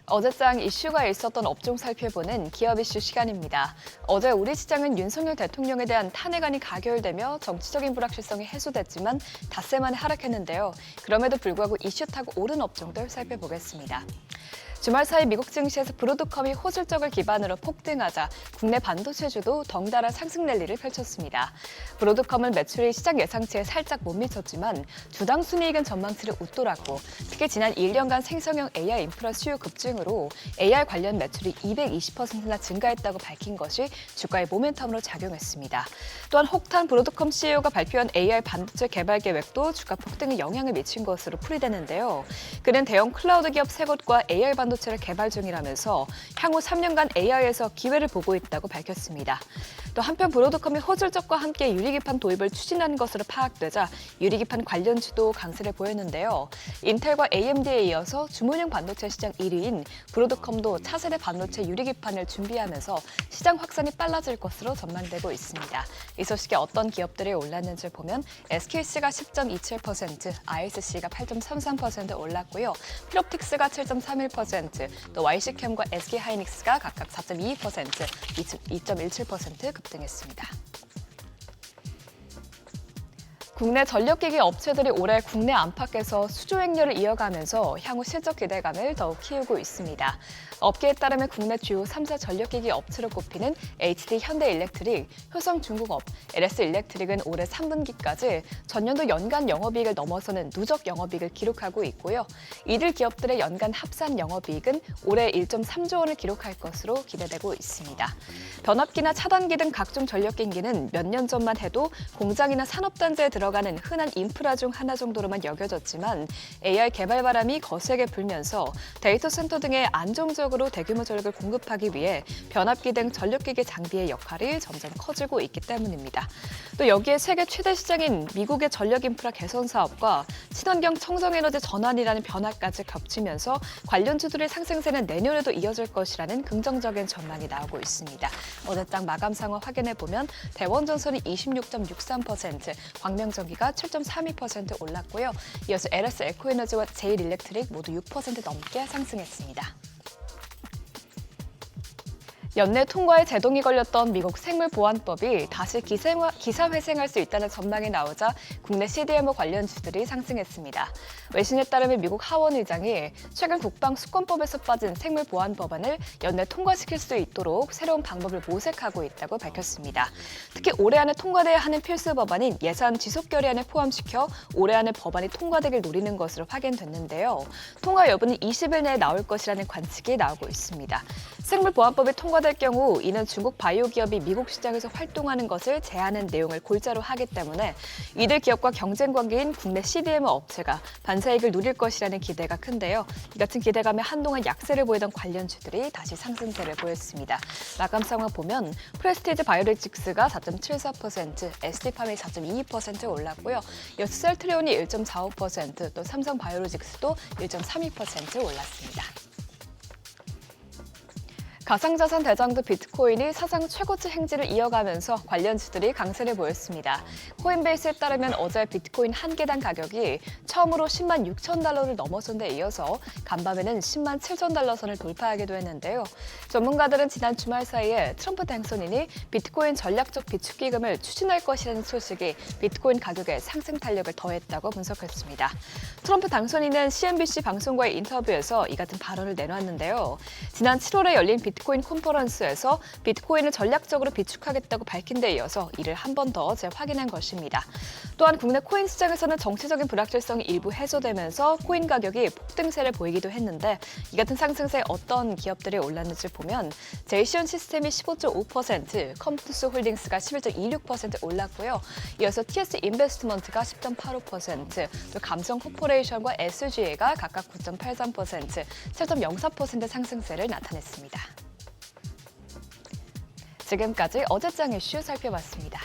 어제장 이슈가 있었던 업종 살펴보는 기업 이슈 시간입니다. 어제 우리 시장은 윤석열 대통령에 대한 탄핵안이 가결되며 정치적인 불확실성이 해소됐지만 닷새 만에 하락했는데요. 그럼에도 불구하고 이슈 타고 오른 업종들 살펴보겠습니다. 주말 사이 미국 증시에서 브로드컴이 호실적을 기반으로 폭등하자 국내 반도체주도 덩달아 상승 랠리를 펼쳤습니다. 브로드컴은 매출이 시장 예상치에 살짝 못 미쳤지만 주당 순이익은 전망치를 웃돌았고 특히 지난 1년간 생성형 AI 인프라 수요 급증으로 AI 관련 매출이 220%나 증가했다고 밝힌 것이 주가의 모멘텀으로 작용했습니다. 또한 혹탄 브로드컴 CEO가 발표한 AI 반도체 개발 계획도 주가 폭등에 영향을 미친 것으로 풀이되는데요. 그는 대형 클라우드 기업 3곳과 AI 반도체를 개발 중이라면서 향후 3년간 AI에서 기회를 보고 있다고 밝혔습니다. 또 한편 브로드컴이 호실적과 함께 유리기판 도입을 추진한 것으로 파악되자 유리기판 관련주도 강세를 보였는데요. 인텔과 AMD에 이어서 주문형 반도체 시장 1위인 브로드컴도 차세대 반도체 유리기판을 준비하면서 시장 확산이 빨라질 것으로 전망되고 있습니다. 이 소식에 어떤 기업들이 올랐는지 보면 SKC가 10.27%, ISC가 8.33% 올랐고요. 필옵틱스가 7.31%, 또 YC캠과 SK하이닉스가 각각 4.22%, 2.17% 급등했습니다. 국내 전력기기 업체들이 올해 국내 안팎에서 수조 행렬을 이어가면서 향후 실적 기대감을 더욱 키우고 있습니다. 업계에 따르면 국내 주요 3사 전력기기 업체로 꼽히는 HD 현대일렉트릭, 효성중공업, LS일렉트릭은 올해 3분기까지 전년도 연간 영업이익을 넘어서는 누적 영업이익을 기록하고 있고요. 이들 기업들의 연간 합산 영업이익은 올해 1.3조 원을 기록할 것으로 기대되고 있습니다. 변압기나 차단기 등 각종 전력기기는 몇 년 전만 해도 공장이나 산업단지에 들어가는 흔한 인프라 중 하나 정도로만 여겨졌지만 AI 개발 바람이 거세게 불면서 데이터 센터 등에 안정적으로 대규모 전력을 공급하기 위해 변압기 등 전력기기 장비의 역할이 점점 커지고 있기 때문입니다. 또 여기에 세계 최대 시장인 미국의 전력 인프라 개선 사업과 친환경 청정에너지 전환이라는 변화까지 겹치면서 관련주들의 상승세는 내년에도 이어질 것이라는 긍정적인 전망이 나오고 있습니다. 어제장 마감 상황 확인해보면 대원전선이 26.63%, 광명전기가 7.32% 올랐고요. 이어서 LS 에코에너지와 제일일렉트릭 모두 6% 넘게 상승했습니다. 연내 통과에 제동이 걸렸던 미국 생물보안법이 다시 기사회생할 수 있다는 전망이 나오자 국내 CDMO 관련주들이 상승했습니다. 외신에 따르면 미국 하원 의장이 최근 국방수권법에서 빠진 생물보안법안을 연내 통과시킬 수 있도록 새로운 방법을 모색하고 있다고 밝혔습니다. 특히 올해 안에 통과돼야 하는 필수 법안인 예산 지속 결의안에 포함시켜 올해 안에 법안이 통과되길 노리는 것으로 확인됐는데요. 통과 여부는 20일 내에 나올 것이라는 관측이 나오고 있습니다. 생물보안법이 통과될 경우 이는 중국 바이오 기업이 미국 시장에서 활동하는 것을 제한하는 내용을 골자로 하기 때문에 이들 기업과 경쟁 관계인 국내 CDMO 업체가 반사이익을 누릴 것이라는 기대가 큰데요. 이 같은 기대감에 한동안 약세를 보이던 관련주들이 다시 상승세를 보였습니다. 마감 상황 보면 프레스티지 바이오로직스가 4.74%, SD팜이 4.22% 올랐고요. 이어서 셀트리온이 1.45%, 또 삼성 바이오로직스도 1.32% 올랐습니다. 가상자산 대장주 비트코인이 사상 최고치 행진을 이어가면서 관련주들이 강세를 보였습니다. 코인베이스에 따르면 어제 비트코인 한 개당 가격이 처음으로 10만 6천 달러를 넘어선 데 이어서 간밤에는 10만 7천 달러 선을 돌파하기도 했는데요. 전문가들은 지난 주말 사이에 트럼프 당선인이 비트코인 전략적 비축 기금을 추진할 것이라는 소식이 비트코인 가격에 상승 탄력을 더했다고 분석했습니다. 트럼프 당선인은 CNBC 방송과의 인터뷰에서 이 같은 발언을 내놨는데요. 지난 7월에 열린 비트코인 컨퍼런스에서 비트코인을 전략적으로 비축하겠다고 밝힌 데 이어서 이를 한 번 더 재확인한 것입니다. 또한 국내 코인 시장에서는 정치적인 불확실성이 일부 해소되면서 코인 가격이 폭등세를 보이기도 했는데 이 같은 상승세에 어떤 기업들이 올랐는지 보면 제이시온 시스템이 15.5%, 컴투스 홀딩스가 11.26% 올랐고요. 이어서 TS 인베스트먼트가 10.85%, 또 감성 코퍼레이션과 SGA가 각각 9.83%, 7.04% 상승세를 나타냈습니다. 지금까지 어제장 이슈 살펴봤습니다.